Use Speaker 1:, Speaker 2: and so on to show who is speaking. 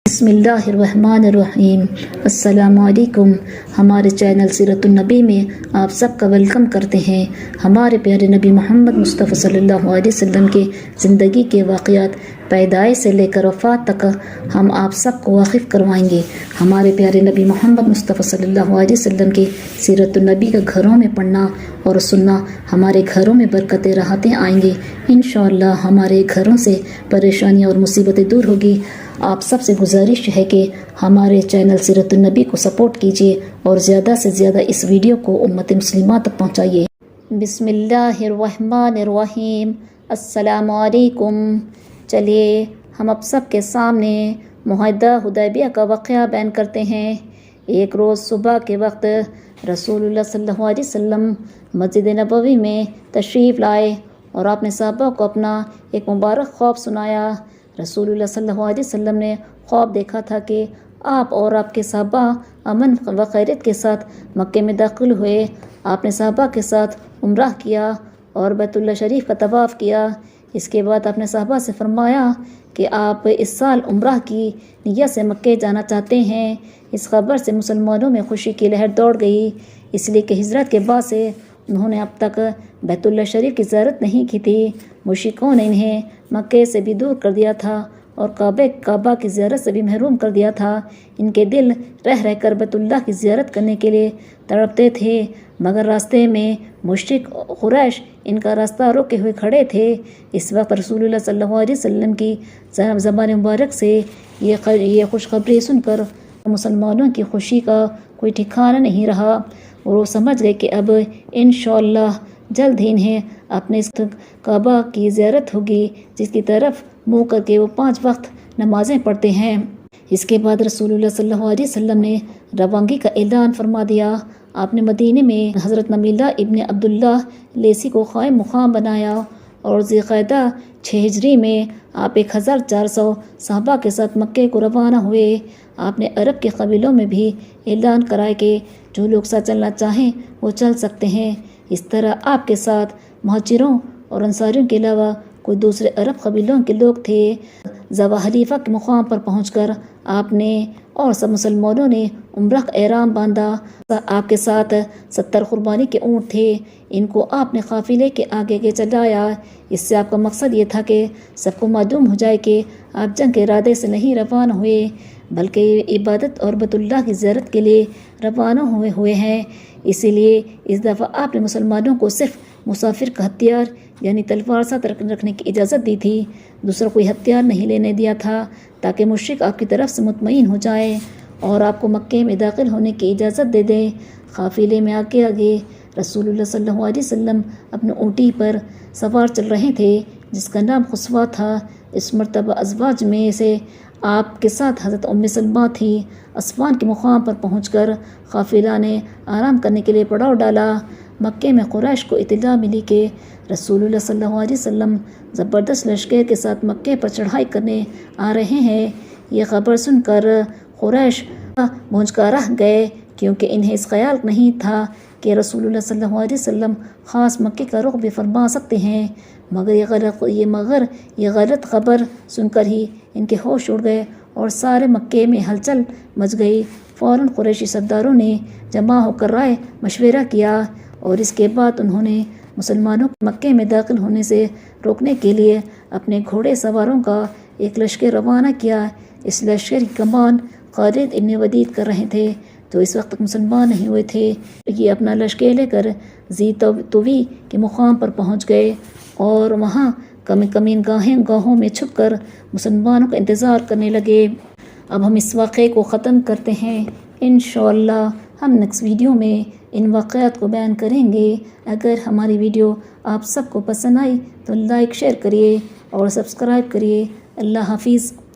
Speaker 1: बिस्मिल्लाहिर्रहमानिर्रहीम। अस्सलामु अलैकुम। हमारे चैनल सीरतुन नबी में आप सबका वेलकम करते हैं। हमारे प्यारे नबी मोहम्मद मुस्तफ़ा सल्लल्लाहु अलैहि वसल्लम के ज़िंदगी के वाक़यात पैदाइश से लेकर वफ़ात तक हम आप सबको वाकिफ़ करवाएंगे। हमारे प्यारे नबी मोहम्मद मुस्तफ़ा सल्लल्लाहु अलैहि वसल्लम के सीरतुन नबी का घरों में पढ़ना और सुनना हमारे घरों में बरकतें राहतें आएंगी। इंशाअल्लाह हमारे घरों से परेशानियाँ और मुसीबतें दूर होगी। आप सबसे गुजारिश है कि हमारे चैनल सीरतुन नबी को सपोर्ट कीजिए और ज़्यादा से ज़्यादा इस वीडियो को उम्मत मुस्लिमा तक पहुँचाइए। बिस्मिल्लाहिर्रहमानिर्रहीम। अस्सलामु अलैकुम। चलिए हम अब सब के सामने मुआहदा हुदैबिया का वाक़या बयान करते हैं। एक रोज़ सुबह के वक्त रसूलुल्लाह सल्लल्लाहु अलैहि वसल्लम मस्जिद नबवी में तशरीफ़ लाए और आपने सहाबा को अपना एक मुबारक ख्वाब सुनाया। रसूलुल्लाह सल्लल्लाहु अलैहि वसल्लम ने ख्वाब देखा था कि आप और आपके सहाबा अमन व खैरियत के साथ मक्के में दाखिल हुए। आपने सहाबा के साथ उम्रह किया और बैतुल्लाह शरीफ का तवाफ़ किया। इसके बाद आपने सहाबा से फरमाया कि आप इस साल उम्रह की नियत से मक्के जाना चाहते हैं। इस खबर से मुसलमानों में खुशी की लहर दौड़ गई, इसलिए कि हिजरत के बाद से उन्होंने अब तक बैतुल्लाह शरीफ की ज़ियारत नहीं की थी। मुशरिकों ने इन्हें मक्के से भी दूर कर दिया था और काबा की ज़ियारत से भी महरूम कर दिया था। इनके दिल रह रहकर बैतुल्लाह की ज़ियारत करने के लिए तड़पते थे, मगर रास्ते में मुशरिक कुरैश इनका रास्ता रोके हुए खड़े थे। इस वक्त रसूलुल्लाह सल्लल्लाहु अलैहि वसल्लम की ज़बान मुबारक से ये खुशखबरी सुनकर मुसलमानों की खुशी का कोई ठिकाना नहीं रहा और वो समझ गए कि अब इंशाअल्लाह जल्द ही इन्हें अपने इस काबा की ज़ियारत होगी, जिसकी तरफ मुँह करके वो 5 वक्त नमाज़ें पढ़ते हैं। इसके बाद रसूलुल्लाह सल्लल्लाहु अलैहि वसल्लम ने रवानगी का ऐलान फरमा दिया। आपने मदीने में हज़रत नमीला इब्न अब्दुल्ला लेसी को क़ाइम मुक़ाम बनाया और ज़िलक़अदा 6 हिजरी में आप 1400 सहाबा के साथ मक्के को रवाना हुए। आपने अरब के कबीलों में भी ऐलान कराया कि जो लोग साथ चलना चाहें वो चल सकते हैं। इस तरह आपके साथ मुहाजिरों और अंसारियों के अलावा कोई दूसरे अरब कबीलों के लोग थे। ज़वा हलीफ़ा के मुक़ाम पर पहुंचकर आपने और सब मुसलमानों ने उम्रह का एहराम बांधा। आपके साथ 70 कुर्बानी के ऊँट थे। इनको आपने काफ़िले के आगे चलाया। इससे आपका मकसद ये था कि सबको मालूम हो जाए कि आप जंग के इरादे से नहीं रवाना हुए, बल्कि इबादत और बैतुल्लाह की ज़ियारत के लिए रवाना हुए हैं। इसीलिए इस दफ़ा आपने मुसलमानों को सिर्फ मुसाफिर का हथियार यानी तलवार साथ रखने की इजाज़त दी थी, दूसरा कोई हथियार नहीं लेने दिया था, ताकि मुशरिक आपकी तरफ से मुतमईन हो जाए और आपको मक्के में दाखिल होने की इजाज़त दे दें। काफ़िले में आगे आगे रसूलुल्लाह सल्लल्लाहु अलैहि वसल्लम अपने ऊँटी पर सवार चल रहे थे, जिसका नाम खुस्वा था। इस मरतबा अज़वाज में से आपके साथ हज़रत उम्मे सलमा थी। असफ़ान के मुक़ाम पर पहुंचकर काफ़िला ने आराम करने के लिए पड़ाव डाला। मक्के में कुरैश को इत्तला मिली कि रसूलुल्लाह सल्लल्लाहु अलैहि वसल्लम ज़बरदस्त लश्कर के साथ मक्के पर चढ़ाई करने आ रहे हैं। ये ख़बर सुनकर कुरैश भौंचका रह गए, क्योंकि इन्हें इस ख्याल नहीं था कि रसूलुल्लाह सल्लल्लाहु अलैहि वसल्लम ख़ास मक्के का रुख भी फरमा सकते हैं। मगर ये गलत ख़बर सुनकर ही इनके होश उड़ गए और सारे मक्के में हलचल मच गई। फ़ौरन कुरैशी सरदारों ने जमा होकर राय मशवरा किया और इसके बाद उन्होंने मुसलमानों को मक्के में दाखिल होने से रोकने के लिए अपने घोड़े सवारों का एक लश्कर रवाना किया। इस लश्कर की कमान खालिद इब्न वलीद कर रहे थे, जो इस वक्त मुसलमान नहीं हुए थे। ये अपना लश्कर लेकर ज़ी तुवी के मुक़ाम पर पहुँच गए और वहाँ कमीन गाहों में छुपकर मुसलमानों का इंतज़ार करने लगे। अब हम इस वाक़े को ख़त्म करते हैं। इंशाअल्लाह हम नेक्स्ट वीडियो में इन वाक़यात को बयान करेंगे। अगर हमारी वीडियो आप सबको पसंद आई तो लाइक शेयर करिए और सब्सक्राइब करिए। अल्लाह हाफ़िज़।